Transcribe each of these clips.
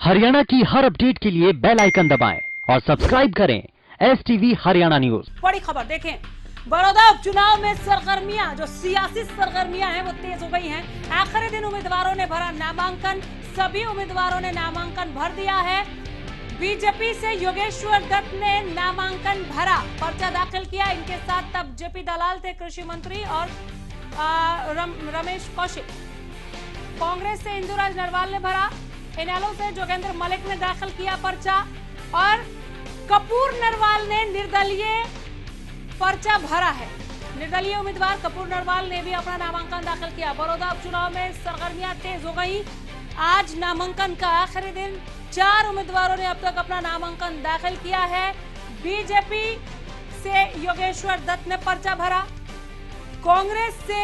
हरियाणा की हर अपडेट के लिए बेल आइकन दबाएं और सब्सक्राइब करें STV हरियाणा न्यूज। बड़ी खबर देखें, बड़ौदा उपचुनाव में सरगर्मियां, जो सियासी सरगर्मियां हैं वो तेज हो गई हैं। आखिरी दिन उम्मीदवारों ने भरा नामांकन, सभी उम्मीदवारों ने नामांकन भर दिया है। बीजेपी से योगेश्वर दत्त ने नामांकन भरा, पर्चा दाखिल किया। इनके साथ तब जेपी दलाल थे, कृषि मंत्री, और रमेश कौशिक। कांग्रेस से इंदुराज नरवाल ने भरा, इनेलो से जोगेंद्र मलिक ने दाखिल किया पर्चा, और कपूर नरवाल ने निर्दलीय पर्चा भरा है। निर्दलीय उम्मीदवार कपूर नरवाल ने भी अपना नामांकन दाखिल किया। बड़ौदा उपचुनाव में सरगर्मियां तेज हो गई। आज नामांकन का आखिरी दिन, 4 उम्मीदवारों ने अब तक अपना नामांकन दाखिल किया है। बीजेपी से योगेश्वर दत्त ने पर्चा भरा, कांग्रेस से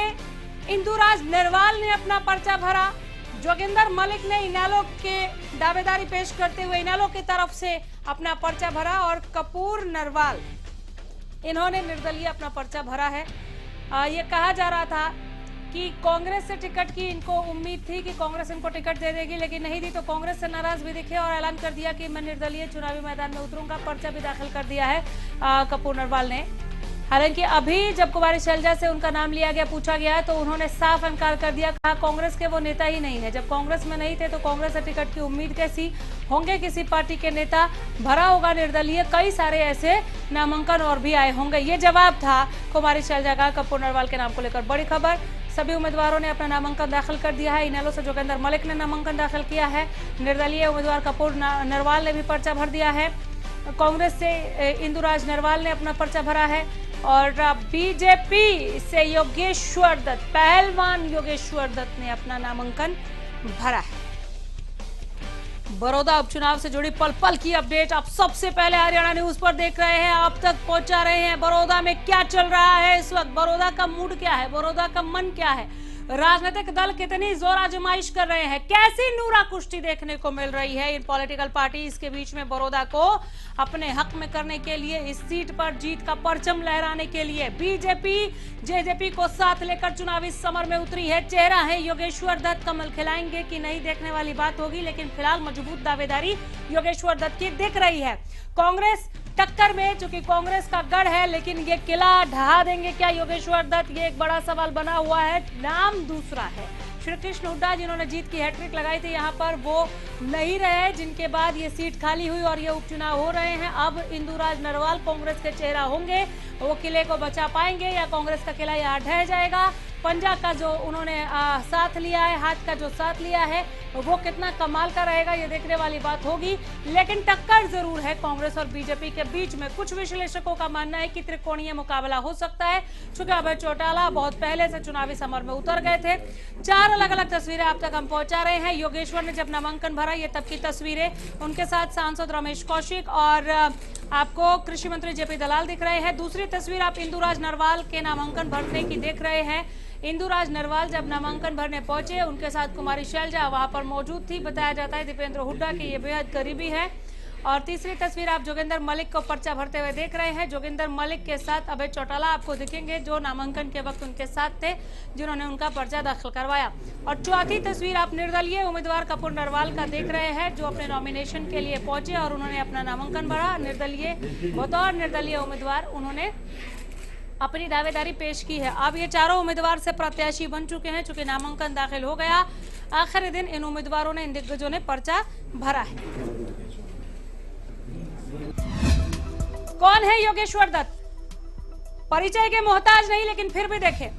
इंदुराज नरवाल ने अपना पर्चा भरा, जोगिंदर मलिक ने इनेलो के दावेदारी पेश करते हुए इनेलो की तरफ से अपना पर्चा भरा, और कपूर नरवाल इन्होंने निर्दलीय अपना पर्चा भरा है। ये कहा जा रहा था कि कांग्रेस से टिकट की इनको उम्मीद थी कि कांग्रेस इनको टिकट दे देगी, लेकिन नहीं दी, तो कांग्रेस से नाराज भी दिखे और ऐलान कर दिया कि मैं निर्दलीय चुनावी मैदान में उतरूंगा। पर्चा भी दाखिल कर दिया है कपूर नरवाल ने। हालांकि अभी जब कुमारी शैलजा से उनका नाम लिया गया, पूछा गया, तो उन्होंने साफ इनकार कर दिया, कहा कांग्रेस के वो नेता ही नहीं है। जब कांग्रेस में नहीं थे तो कांग्रेस से टिकट की उम्मीद कैसी? होंगे किसी पार्टी के नेता, भरा होगा निर्दलीय, कई सारे ऐसे नामांकन और भी आए होंगे। ये जवाब था कुमारी शैलजा का कपूर नरवाल के नाम को लेकर। बड़ी खबर, सभी उम्मीदवारों ने अपना नामांकन दाखिल कर दिया है। इनेलो से जोगेंद्र मलिक ने नामांकन दाखिल किया है। निर्दलीय उम्मीदवार कपूर नरवाल ने भी पर्चा भर दिया है। कांग्रेस से इंदुराज नरवाल ने अपना पर्चा भरा है, और बीजेपी से योगेश्वर दत्त, पहलवान योगेश्वर दत्त ने अपना नामांकन भरा है। बड़ौदा उपचुनाव से जुड़ी पल पल की अपडेट आप सबसे पहले हरियाणा न्यूज पर देख रहे हैं, आप तक पहुंचा रहे हैं। बड़ौदा में क्या चल रहा है इस वक्त, बड़ौदा का मूड क्या है, बड़ौदा का मन क्या है, राजनीतिक दल कितनी जोर आजमाइश कर रहे हैं, कैसी नूरा कुश्ती देखने को मिल रही है इन पॉलिटिकल पार्टीज के बीच में। बड़ौदा को अपने हक में करने के लिए, इस सीट पर जीत का परचम लहराने के लिए बीजेपी जेजेपी को साथ लेकर चुनावी समर में उतरी है। चेहरा है योगेश्वर दत्त, कमल खिलाएंगे कि नहीं देखने वाली बात होगी, लेकिन फिलहाल मजबूत दावेदारी योगेश्वर दत्त की दिख रही है। कांग्रेस टक्कर में, चूंकि कांग्रेस का गढ़ है, लेकिन ये किला ढहा देंगे क्या योगेश्वर दत्त, ये एक बड़ा सवाल बना हुआ है। नाम दूसरा है, श्री कृष्ण हुड्डा जिन्होंने जीत की हैट्रिक लगाई थी यहाँ पर, वो नहीं रहे, जिनके बाद ये सीट खाली हुई और ये उपचुनाव हो रहे हैं। अब इंदुराज नरवाल कांग्रेस के चेहरा होंगे, वो किले को बचा पाएंगे या कांग्रेस का किला यहाँ ढह जाएगा। पंजा का जो उन्होंने साथ लिया है, हाथ का जो साथ लिया है, वो कितना कमाल का रहेगा, ये देखने वाली बात होगी। लेकिन टक्कर जरूर है कांग्रेस और बीजेपी के बीच में। कुछ विश्लेषकों का मानना है कि त्रिकोणीय मुकाबला हो सकता है, क्योंकि अभय चौटाला बहुत पहले से चुनावी समर में उतर गए थे। 4 अलग अलग तस्वीरें आप तक हम पहुंचा रहे हैं। योगेश्वर ने जब नामांकन भरा, ये तब की तस्वीरें, उनके साथ सांसद रमेश कौशिक और आपको कृषि मंत्री जेपी दलाल दिख रहे हैं। दूसरी तस्वीर आप इंदुराज नरवाल के नामांकन भरने की देख रहे हैं। इंदुराज नरवाल जब नामांकन भरने पहुंचे, उनके साथ कुमारी शैलजा वहां पर मौजूद थी। बताया जाता है दीपेंद्र हुड्डा के ये बेहद करीबी है। और तीसरी तस्वीर आप जोगिंदर मलिक को पर्चा भरते हुए देख रहे हैं। जोगिंदर मलिक के साथ अभय चौटाला आपको दिखेंगे, जो नामांकन के वक्त उनके साथ थे, जिन्होंने उनका पर्चा दाखिल करवाया। और चौथी तस्वीर आप निर्दलीय उम्मीदवार कपूर नरवाल का देख रहे हैं, जो अपने नॉमिनेशन के लिए पहुंचे और उन्होंने अपना नामांकन भरा। बतौर निर्दलीय उम्मीदवार उन्होंने अपनी दावेदारी पेश की है। अब ये चारों उम्मीदवार से प्रत्याशी बन चुके हैं, चूंकि नामांकन दाखिल हो गया। आखिरी दिन इन उम्मीदवारों ने, इन दिग्गजों ने पर्चा भरा है। कौन है योगेश्वर दत्त? परिचय के मोहताज नहीं, लेकिन फिर भी देखें,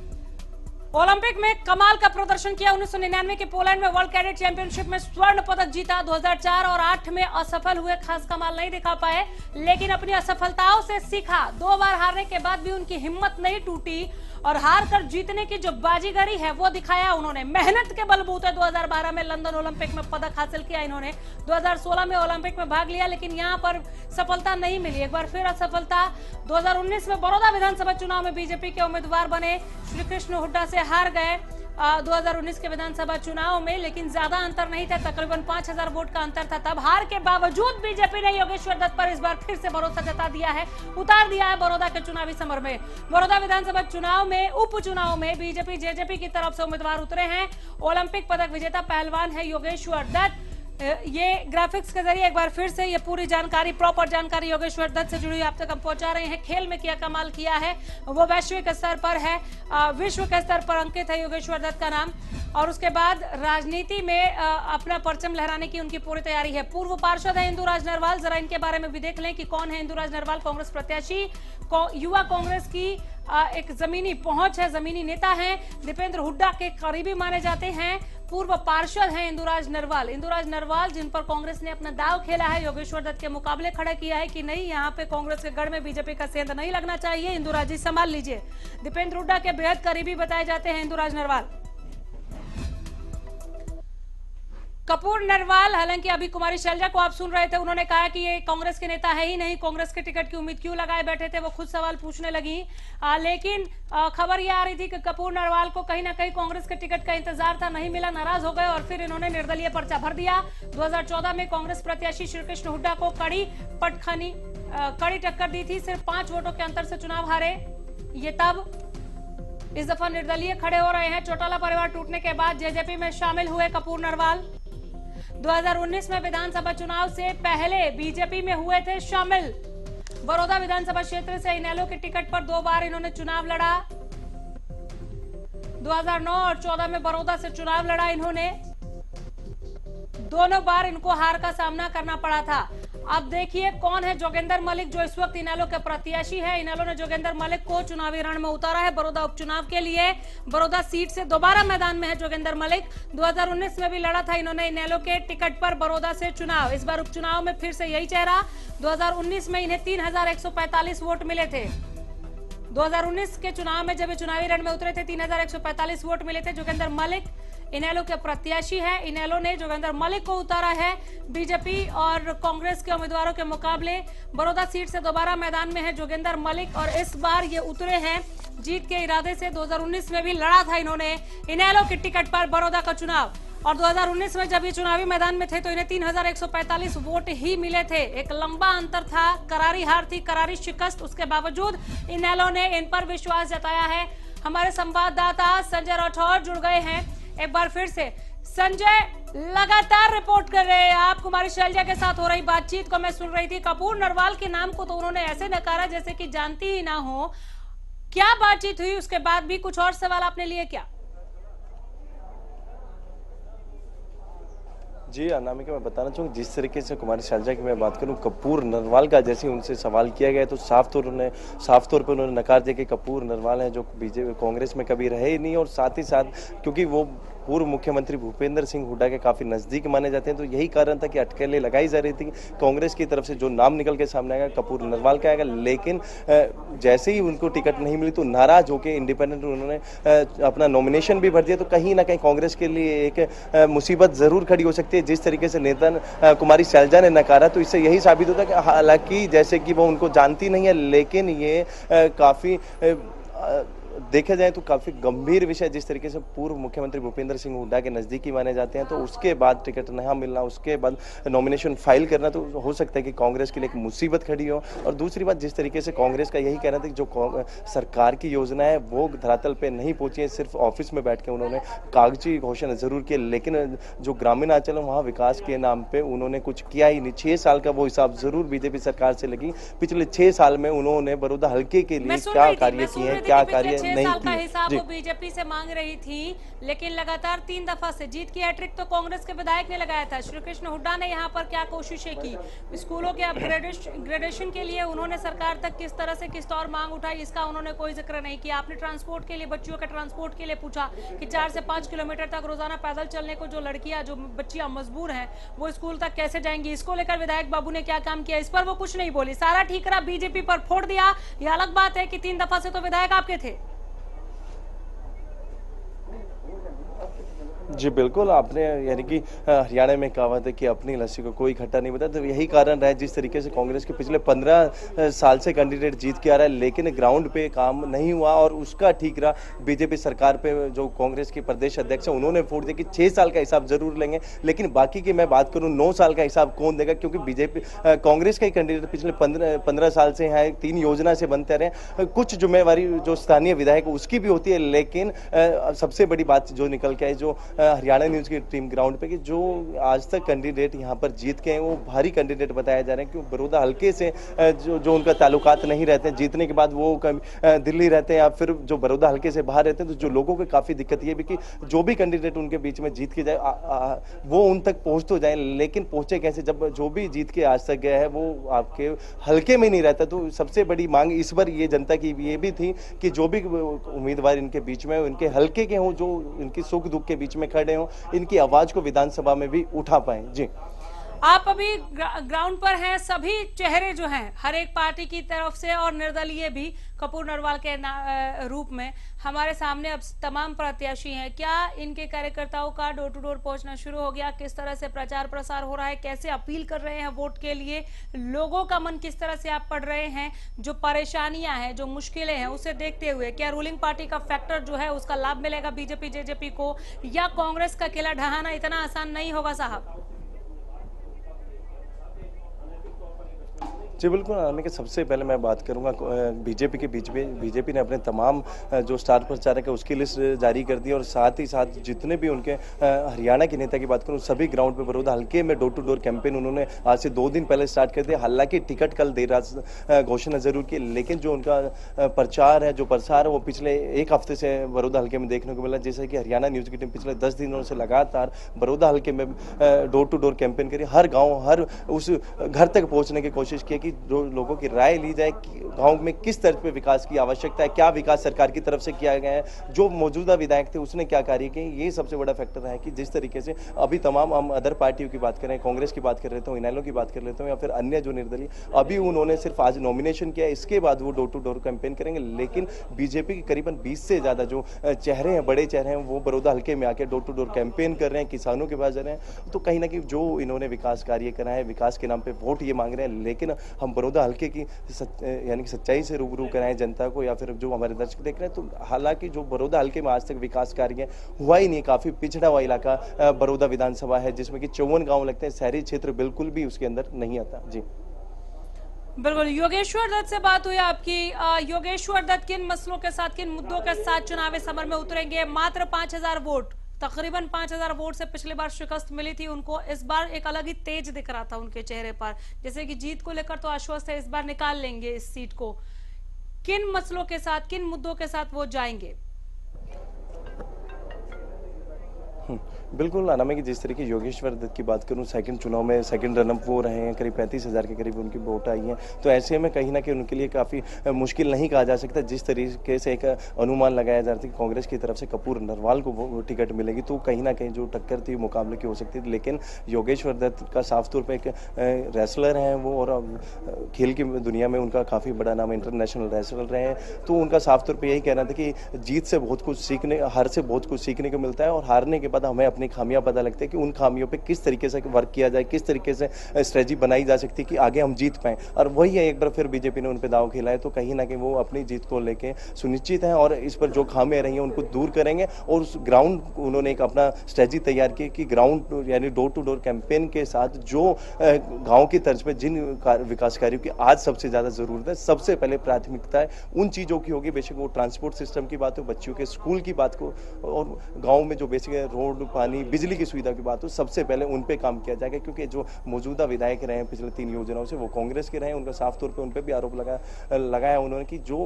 ओलंपिक में कमाल का प्रदर्शन किया। 1999 के पोलैंड में वर्ल्ड कैडेट चैंपियनशिप में स्वर्ण पदक जीता। 2004 और 2008 में असफल हुए, खास कमाल नहीं दिखा पाए, लेकिन अपनी असफलताओं से सीखा। 2 बार हारने के बाद भी उनकी हिम्मत नहीं टूटी और हार कर जीतने की जो बाजीगरी है वो दिखाया उन्होंने। मेहनत के बलबूते 2012 में लंदन ओलंपिक में पदक हासिल किया इन्होंने। 2016 में ओलंपिक में भाग लिया, लेकिन यहाँ पर सफलता नहीं मिली। एक बार फिर असफलता। 2019 में बड़ौदा विधानसभा चुनाव में बीजेपी के उम्मीदवार बने, श्री कृष्ण हुड्डा से हार गए 2019 के विधानसभा चुनाव में, लेकिन ज्यादा अंतर नहीं था, तकरीबन 5000 वोट का अंतर था। तब हार के बावजूद बीजेपी ने योगेश्वर दत्त पर इस बार फिर से भरोसा जता दिया है, उतार दिया है बड़ौदा के चुनावी समर में। बड़ौदा विधानसभा चुनाव में, उपचुनाव में बीजेपी जेजेपी की तरफ से उम्मीदवार उतरे हैं। ओलंपिक पदक विजेता पहलवान है योगेश्वर दत्त। ये ग्राफिक्स के जरिए एक बार फिर से ये पूरी जानकारी, प्रॉपर जानकारी योगेश्वर दत्त से जुड़ी हुई आप तक हम पहुंचा रहे हैं। खेल में क्या कमाल किया है वो वैश्विक स्तर पर है, विश्व के स्तर पर अंकित है योगेश्वर दत्त का नाम। और उसके बाद राजनीति में अपना परचम लहराने की उनकी पूरी तैयारी है। पूर्व पार्षद है इंदुराज नरवाल, जरा इनके बारे में भी देख लें कि कौन है इंदुराज नरवाल। कांग्रेस प्रत्याशी, युवा कांग्रेस की एक जमीनी पहुंच है, जमीनी नेता हैं, दीपेंद्र हुड्डा के करीबी माने जाते हैं। पूर्व पार्षद हैं इंदुराज नरवाल। इंदुराज नरवाल जिन पर कांग्रेस ने अपना दाव खेला है, योगेश्वर दत्त के मुकाबले खड़ा किया है कि नहीं यहाँ पे कांग्रेस के गढ़ में बीजेपी का सेंध नहीं लगना चाहिए, इंदुराज जी संभाल लीजिए। दीपेंद्र हुड्डा के बेहद करीबी बताए जाते हैं इंदुराज नरवाल। कपूर नरवाल, हालांकि अभी कुमारी शैलजा को आप सुन रहे थे, उन्होंने कहा कि ये कांग्रेस के नेता है ही नहीं, कांग्रेस के टिकट की उम्मीद क्यों लगाए बैठे थे, वो खुद सवाल पूछने लगी। लेकिन खबर ये आ रही थी कि कपूर नरवाल को कहीं ना कहीं कांग्रेस के टिकट का इंतजार था, नहीं मिला, नाराज हो गए और फिर इन्होंने निर्दलीय पर्चा भर दिया। 2014 में कांग्रेस प्रत्याशी श्रीकृष्ण हुड्डा को कड़ी टक्कर दी थी, सिर्फ 5 वोटों के अंतर से चुनाव हारे ये तब। इस दफा निर्दलीय खड़े हो रहे हैं। चौटाला परिवार टूटने के बाद जेजेपी में शामिल हुए कपूर नरवाल। 2019 में विधानसभा चुनाव से पहले बीजेपी में हुए थे शामिल। बड़ौदा विधानसभा क्षेत्र से इनेलो के टिकट पर 2 बार इन्होंने चुनाव लड़ा। 2009 और 14 में बड़ौदा से चुनाव लड़ा इन्होंने, दोनों बार इनको हार का सामना करना पड़ा था। अब देखिए कौन है जोगेंद्र मलिक, जो इस वक्त इनेलो के प्रत्याशी है। इनेलो ने जोगेंद्र मलिक को चुनावी रण में उतारा है बड़ौदा उपचुनाव के लिए। बड़ौदा सीट से दोबारा मैदान में है जोगेंद्र मलिक। 2019 में भी लड़ा था इन्होंने इनेलो के टिकट पर बड़ौदा से चुनाव। इस बार उपचुनाव में फिर से यही चेहरा। 2019 में इन्हें 3145 वोट मिले थे। 2019 के चुनाव में जब चुनावी रण में उतरे थे 3145 वोट मिले थे। जोगेंद्र मलिक इनेलो के प्रत्याशी है। इनेलो ने जोगेंद्र मलिक को उतारा है बीजेपी और कांग्रेस के उम्मीदवारों के मुकाबले। बड़ौदा सीट से दोबारा मैदान में है जोगेंद्र मलिक और इस बार ये उतरे हैं जीत के इरादे से। 2019 में भी लड़ा था इन्होंने इनेलो के टिकट पर बड़ौदा का चुनाव और 2019 में जब ये चुनावी मैदान में थे तो इन्हें 3145 वोट ही मिले थे। एक लंबा अंतर था, करारी हार थी, करारी शिकस्त। उसके बावजूद इनेलो ने इन पर विश्वास जताया है। हमारे संवाददाता संजय राठौर जुड़ गए हैं एक बार फिर से। संजय, लगातार रिपोर्ट कर रहे हैं आप। कुमारी शैलजा के साथ हो रही बातचीत को मैं सुन रही थी। कपूर नरवाल के नाम को तो उन्होंने ऐसे नकारा जैसे कि जानती ही ना हो। क्या बातचीत हुई, उसके बाद भी कुछ और सवाल आपने लिए क्या? जी अनामिका, मैं बताना चाहूँगा जिस तरीके से कुमारी शैलजा की मैं बात करूँ, कपूर नरवाल का जैसे उनसे सवाल किया गया तो साफ तौर पे उन्होंने नकार दिया कि कपूर नरवाल हैं जो बीजेपी कांग्रेस में कभी रहे ही नहीं और साथ ही साथ क्योंकि वो पूर्व मुख्यमंत्री भूपेंद्र सिंह हुड्डा के काफ़ी नज़दीक माने जाते हैं तो यही कारण था कि अटकलें लगाई जा रही थी। कांग्रेस की तरफ से जो नाम निकल के सामने आएगा कपूर नरवाल का आएगा, लेकिन जैसे ही उनको टिकट नहीं मिली तो नाराज होकर इंडिपेंडेंट उन्होंने अपना नॉमिनेशन भी भर दिया। तो कहीं ना कहीं कांग्रेस के लिए एक मुसीबत ज़रूर खड़ी हो सकती है। जिस तरीके से नेता कुमारी शैलजा ने नकारा तो इससे यही साबित होता है कि हालांकि जैसे कि वो उनको जानती नहीं है लेकिन ये काफ़ी देखा जाए तो काफ़ी गंभीर विषय। जिस तरीके से पूर्व मुख्यमंत्री भूपेंद्र सिंह हुड्डा के नज़दीकी माने जाते हैं तो उसके बाद टिकट नहीं मिलना, उसके बाद नॉमिनेशन फाइल करना तो हो सकता है कि कांग्रेस के लिए एक मुसीबत खड़ी हो। और दूसरी बात, जिस तरीके से कांग्रेस का यही कहना था कि जो सरकार की योजना है वो धरातल पे नहीं पहुंची है, सिर्फ ऑफिस में बैठ के उन्होंने कागजी घोषणा जरूर की, लेकिन जो ग्रामीण अंचल है वहाँ विकास के नाम पर उन्होंने कुछ किया ही नहीं। 6 साल का वो हिसाब जरूर बीजेपी सरकार से लगी। पिछले 6 साल में उन्होंने बड़ौदा हल्के के लिए क्या कार्य किए हैं, क्या कार्य 6 साल का हिसाब वो बीजेपी से मांग रही थी, लेकिन लगातार 3 दफा से जीत की हैट्रिक तो कांग्रेस के विधायक ने लगाया था। श्रीकृष्ण हुड्डा ने यहाँ पर क्या कोशिशें की, स्कूलों के अपग्रेडेशन के लिए उन्होंने सरकार तक किस तरह से किस्त और मांग उठाई, इसका उन्होंने कोई जिक्र नहीं किया। आपने ट्रांसपोर्ट के लिए, बच्चियों के ट्रांसपोर्ट के लिए पूछा कि 4 से 5 किलोमीटर तक रोजाना पैदल चलने को जो लड़कियां, जो बच्चियां मजबूर हैं वो स्कूल तक कैसे जाएंगी, इसको लेकर विधायक बाबू ने क्या काम किया, इस पर वो कुछ नहीं बोली। सारा ठीकरा बीजेपी पर फोड़ दिया। यह अलग बात है कि 3 दफा से तो विधायक आपके थे। जी बिल्कुल, आपने यानी कि हरियाणा में कहावत है कि अपनी लस्सी को कोई खट्टा नहीं बता, तो यही कारण रहा है जिस तरीके से कांग्रेस के पिछले 15 साल से कैंडिडेट जीत के आ रहा है लेकिन ग्राउंड पे काम नहीं हुआ और उसका ठीक रहा बीजेपी सरकार पे। जो कांग्रेस के प्रदेश अध्यक्ष हैं उन्होंने फोड़ दिया कि 6 साल का हिसाब जरूर लेंगे, लेकिन बाकी की मैं बात करूँ 9 साल का हिसाब कौन देगा, क्योंकि बीजेपी कांग्रेस का ही कैंडिडेट पिछले 15 साल से है, 3 योजना से बनते रहे। कुछ जिम्मेवारी जो स्थानीय विधायक उसकी भी होती है, लेकिन सबसे बड़ी बात जो निकल के आई, जो हरियाणा न्यूज़ की टीम ग्राउंड पे कि जो आज तक कैंडिडेट यहाँ पर जीत के हैं वो भारी कैंडिडेट बताए जा रहे हैं, क्योंकि बड़ौदा हल्के से जो उनका ताल्लुकात नहीं रहते हैं, जीतने के बाद वो दिल्ली रहते हैं या फिर जो बड़ौदा हल्के से बाहर रहते हैं, तो जो लोगों को काफ़ी दिक्कत ये भी कि जो भी कैंडिडेट उनके बीच में जीत के जाए वो उन तक पहुँच तो जाए, लेकिन पहुँचे कैसे जब जो भी जीत के आज तक गया है वो आपके हल्के में नहीं रहता। तो सबसे बड़ी मांग इस बार ये जनता की ये भी थी कि जो भी उम्मीदवार इनके बीच में इनके हल्के के हों, जो इनकी सुख दुख के बीच में खड़े हों, इनकी आवाज को विधानसभा में भी उठा पाए। जी, आप अभी ग्राउंड पर हैं, सभी चेहरे जो हैं हर एक पार्टी की तरफ से और निर्दलीय भी कपूर नरवाल के रूप में हमारे सामने अब तमाम प्रत्याशी हैं। क्या इनके कार्यकर्ताओं का डोर टू डोर पहुंचना शुरू हो गया? किस तरह से प्रचार प्रसार हो रहा है? कैसे अपील कर रहे हैं वोट के लिए? लोगों का मन किस तरह से आप पढ़ रहे हैं? जो परेशानियां हैं, जो मुश्किलें हैं, उसे देखते हुए क्या रूलिंग पार्टी का फैक्टर जो है उसका लाभ मिलेगा बीजेपी जेजेपी को, या कांग्रेस का किला ढहाना इतना आसान नहीं होगा साहब? जी बिल्कुल, आने के सबसे पहले मैं बात करूंगा बीजेपी के बीच में। बीजेपी ने अपने तमाम जो स्टार प्रचारक है उसकी लिस्ट जारी कर दी और साथ ही साथ जितने भी उनके हरियाणा के नेता की बात करूं सभी ग्राउंड पे बड़ौदा हल्के में डोर टू डोर कैंपेन उन्होंने आज से 2 दिन पहले स्टार्ट कर दिया। हालांकि टिकट कल देर रात घोषणा जरूर की, लेकिन जो उनका प्रचार है, जो प्रसार है, वो पिछले 1 हफ्ते से बड़ौदा हल्के में देखने को मिला। जैसे कि हरियाणा न्यूज़ की टीम पिछले 10 दिनों से लगातार बड़ौदा हल्के में डोर टू डोर कैंपेन करी, हर गाँव हर उस घर तक पहुँचने की कोशिश की कि जो लोगों की राय ली जाए कि गांव में किस तरह पे विकास की आवश्यकता है, क्या विकास सरकार की तरफ से किया गया है, जो मौजूदा विधायक थे उसने क्या कार्य किए। ये सबसे बड़ा फैक्टर है कि जिस तरीके से अभी तमाम हम अदर पार्टियों की बात करें, कांग्रेस की बात कर लेता हूँ, इनेलो की बात कर लेता हूँ या फिर अन्य जो निर्दलीय, अभी उन्होंने सिर्फ आज नॉमिनेशन किया, इसके बाद वो डोर टू डोर कैंपेन करेंगे। लेकिन बीजेपी के करीबन 20 से ज्यादा जो चेहरे हैं, बड़े चेहरे हैं, वो बड़ौदा हल्के में आके डोर टू डोर कैंपेन कर रहे हैं, किसानों के पास जा रहे हैं। तो कहीं ना कहीं जो इन्होंने विकास कार्य करा है, विकास के नाम पे वोट ये मांग रहे हैं, लेकिन हम बड़ौदा हल्के की यानी कि सच्चाई से रूबरू कराएं जनता को या फिर जो हमारे दर्शक देख रहे हैं। तो हालांकि जो बड़ौदा हल्के में आज तक विकास कार्य हुआ ही नहीं, काफी पिछड़ा हुआ इलाका बड़ौदा विधानसभा है जिसमें कि 54 गांव लगते हैं, शहरी क्षेत्र बिल्कुल भी उसके अंदर नहीं आता। जी बिल्कुल, योगेश्वर दत्त से बात हुई आपकी। योगेश्वर दत्त किन मसलों के साथ, किन मुद्दों के साथ चुनावी समर में उतरेंगे? मात्र 5000 वोट, तकरीबन 5000 वोट से पिछली बार शिकस्त मिली थी उनको। इस बार एक अलग ही तेज दिख रहा था उनके चेहरे पर, जैसे कि जीत को लेकर तो आश्वस्त है, इस बार निकाल लेंगे इस सीट को। किन मसलों के साथ, किन मुद्दों के साथ वो जाएंगे? बिल्कुल, आना मैं कि जिस तरीके योगेश्वर दत्त की बात करूं, सेकंड चुनाव में सेकंड रनअप वो रहे हैं, करीब 35,000 के करीब उनकी वोट आई हैं। तो ऐसे में कहीं ना कहीं उनके लिए काफ़ी मुश्किल नहीं कहा जा सकता। जिस तरीके से एक अनुमान लगाया जा रहा था कि कांग्रेस की तरफ से कपूर नरवाल को वो टिकट मिलेगी, तो कहीं ना कहीं जो टक्कर थी मुकाबले की हो सकती थी। लेकिन योगेश्वर दत्त का साफ तौर पर एक रेसलर हैं वो, और खेल की दुनिया में उनका काफ़ी बड़ा नाम, इंटरनेशनल रेसलर रहे हैं। तो उनका साफ तौर पर यही कहना था कि जीत से बहुत कुछ सीखने, हार से बहुत कुछ सीखने को मिलता है, और हारने के बाद हमें अपनी खामियां पता लगती है कि उन खामियों पे किस तरीके से वर्क किया जाए, किस तरीके से स्ट्रेटजी बनाई जा सकती है कि आगे हम जीत पाएं। और वही है, एक बार फिर बीजेपी ने उन पे दाव खेला है। तो कहीं ना कहीं वो अपनी जीत को लेके सुनिश्चित हैं और इस पर जो खामियां रही हैं उनको दूर करेंगे। और उस ग्राउंड उन्होंने एक अपना स्ट्रेटजी तैयार की कि ग्राउंड यानी डोर टू डोर कैंपेन के साथ जो गाँव की तर्ज पर जिन विकास कार्यों की आज सबसे ज्यादा जरूरत है, सबसे पहले प्राथमिकता है उन चीजों की होगी। बेशक वो ट्रांसपोर्ट सिस्टम की बात हो, बच्चों के स्कूल की बात हो, और गाँव में जो बेसिक रोड, पानी, बिजली की सुविधा की बात हो, सबसे पहले उन पे काम किया जाएगा। क्योंकि जो मौजूदा विधायक रहे हैं पिछले 3 योजनाओं से, वो कांग्रेस के रहे हैं। उनका साफ तौर पे उन पे भी आरोप लगाया उन्होंने कि जो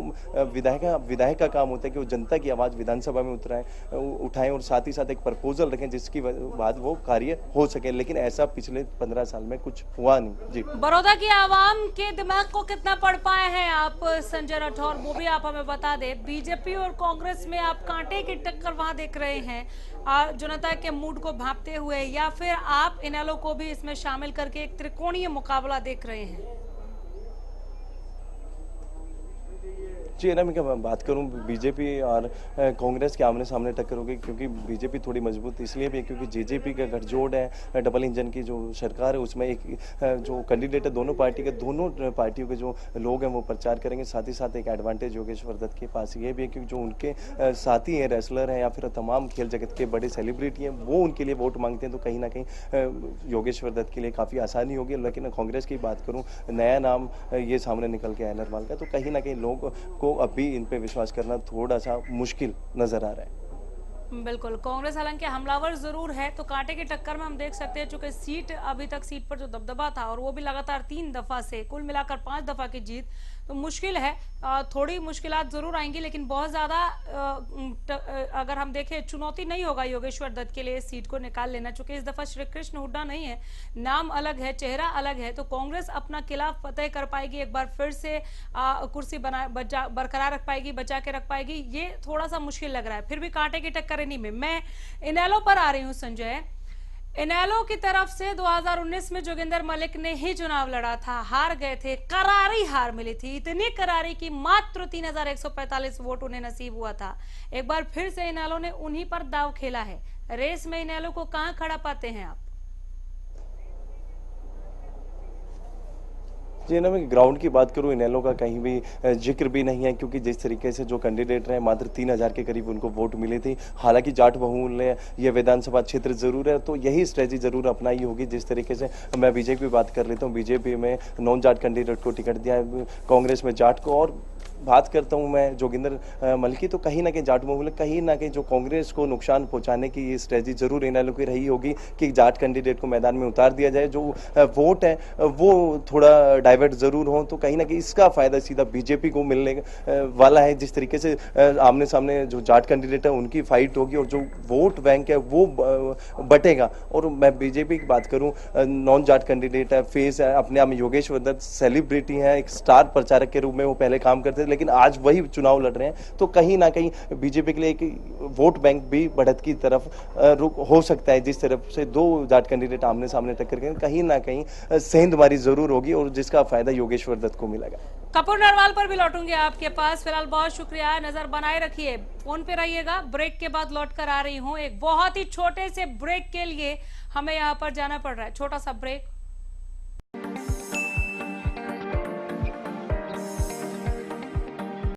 विधायक का काम होता है कि वो जनता की आवाज विधानसभा में उठाएं और साथ ही साथ एक प्रपोजल रखें जिसकी बाद वो कार्य हो सके। लेकिन ऐसा पिछले 15 साल में कुछ हुआ नहीं। जी, बड़ौदा की आवाम के दिमाग को कितना पढ़ पाए हैं आप संजय राठौर, वो भी आप हमें बता दें। बीजेपी और कांग्रेस में आप कांटे की टक्कर वहां देख रहे हैं जनता के मूड को भांपते हुए, या फिर आप इनेलो को भी इसमें शामिल करके एक त्रिकोणीय मुकाबला देख रहे हैं? जी, ना मैं बात करूं बीजेपी और कांग्रेस के आमने सामने टक्कर होगी, क्योंकि बीजेपी थोड़ी मजबूत इसलिए भी क्योंकि जेजेपी का गठजोड़ है, डबल इंजन की जो सरकार है, उसमें एक जो कैंडिडेट है दोनों पार्टियों के जो लोग हैं वो प्रचार करेंगे। साथ ही साथ एक एडवांटेज योगेश्वर दत्त के पास ये भी है क्योंकि जो उनके साथी हैं, रेसलर हैं या फिर तमाम खेल जगत के बड़े सेलिब्रिटी हैं, वो उनके लिए वोट मांगते हैं। तो कहीं ना कहीं योगेश्वर दत्त के लिए काफ़ी आसानी होगी। लेकिन कांग्रेस की बात करूँ, नया नाम ये सामने निकल के आया नरवाल का, तो कहीं ना कहीं लोग को अभी इन पे विश्वास करना थोड़ा सा मुश्किल नजर आ रहा है। बिल्कुल, कांग्रेस हालांकि हमलावर जरूर है, तो कांटे की टक्कर में हम देख सकते हैं, चूंकि सीट अभी तक सीट पर जो दबदबा था और वो भी लगातार 3 दफा से, कुल मिलाकर 5 दफा की जीत, तो मुश्किल है। थोड़ी मुश्किलात जरूर आएंगी, लेकिन बहुत ज्यादा अगर हम देखें चुनौती नहीं होगा योगेश्वर दत्त के लिए इस सीट को निकाल लेना, चूंकि इस दफा श्री कृष्ण हुड्डा नहीं है, नाम अलग है, चेहरा अलग है, तो कांग्रेस अपना किला फतेह कर पाएगी, एक बार फिर से कुर्सी बरकरार रख पाएगी, बचा के रख पाएगी, ये थोड़ा सा मुश्किल लग रहा है। फिर भी कांटे की टक्कर नहीं में मैं इनेलो पर आ रही हूं। संजय, इनेलो की तरफ से 2019 में जोगिंदर मलिक ने ही चुनाव लड़ा था, हार गए थे, करारी हार मिली थी, इतनी करारी कि मात्र 3145 वोट उन्हें नसीब हुआ था। एक बार फिर से इनेलो ने उन्हीं पर दाव खेला है। रेस में इनेलो को कहां खड़ा पाते हैं आप? जी ना, मैं ग्राउंड की बात करूं, इनेलो का कहीं भी जिक्र भी नहीं है, क्योंकि जिस तरीके से जो कैंडिडेट रहे मात्र 3000 के करीब उनको वोट मिले थे। हालांकि जाट बहुल्य ये विधानसभा क्षेत्र जरूर है, तो यही स्ट्रेटजी जरूर अपनाई होगी। जिस तरीके से मैं बीजेपी की बात कर लेता हूँ, बीजेपी में नॉन जाट कैंडिडेट को टिकट दिया है, कांग्रेस में जाट को, और बात करता हूं मैं जोगिंदर मलिक की, तो कहीं ना कहीं जाट बहुल्य, कहीं ना कहीं जो कांग्रेस को नुकसान पहुंचाने की ये स्ट्रेटजी जरूर इनेलो की रही होगी कि जाट कैंडिडेट को मैदान में उतार दिया जाए, जो वोट है वो थोड़ा डाइवर्ट जरूर हो, तो कहीं ना कहीं इसका फायदा सीधा बीजेपी को मिलने वाला है। जिस तरीके से आमने सामने जो जाट कैंडिडेट है उनकी फाइट होगी और जो वोट बैंक है वो बटेगा। और मैं बीजेपी की बात करूं, नॉन जाट कैंडिडेट है, फेस है, अपने आप में योगेश्वर दत्त सेलिब्रिटी है, एक स्टार प्रचारक के रूप में वो पहले काम करते थे, लेकिन आज वही चुनाव लड़ रहे हैं, तो कहीं ना कहीं बीजेपी के लिए एक वोट बैंक भी बढ़त की तरफ रुख हो सकता है। जिस तरफ से दो जाट कैंडिडेट आमने सामने टक्कर के, कहीं ना कहीं सेंधमारी जरूर होगी और जिसका फायदा योगेश्वर दत्त को मिलेगा। कपूर नरवाल पर भी लौटूंगे आपके पास, फिलहाल बहुत शुक्रिया, नजर बनाए रखिए, फोन पे रहिएगा। ब्रेक के बाद लौट कर आ रही हूं, एक बहुत ही छोटे से ब्रेक के लिए हमें यहाँ पर जाना पड़ रहा है, छोटा सा ब्रेक।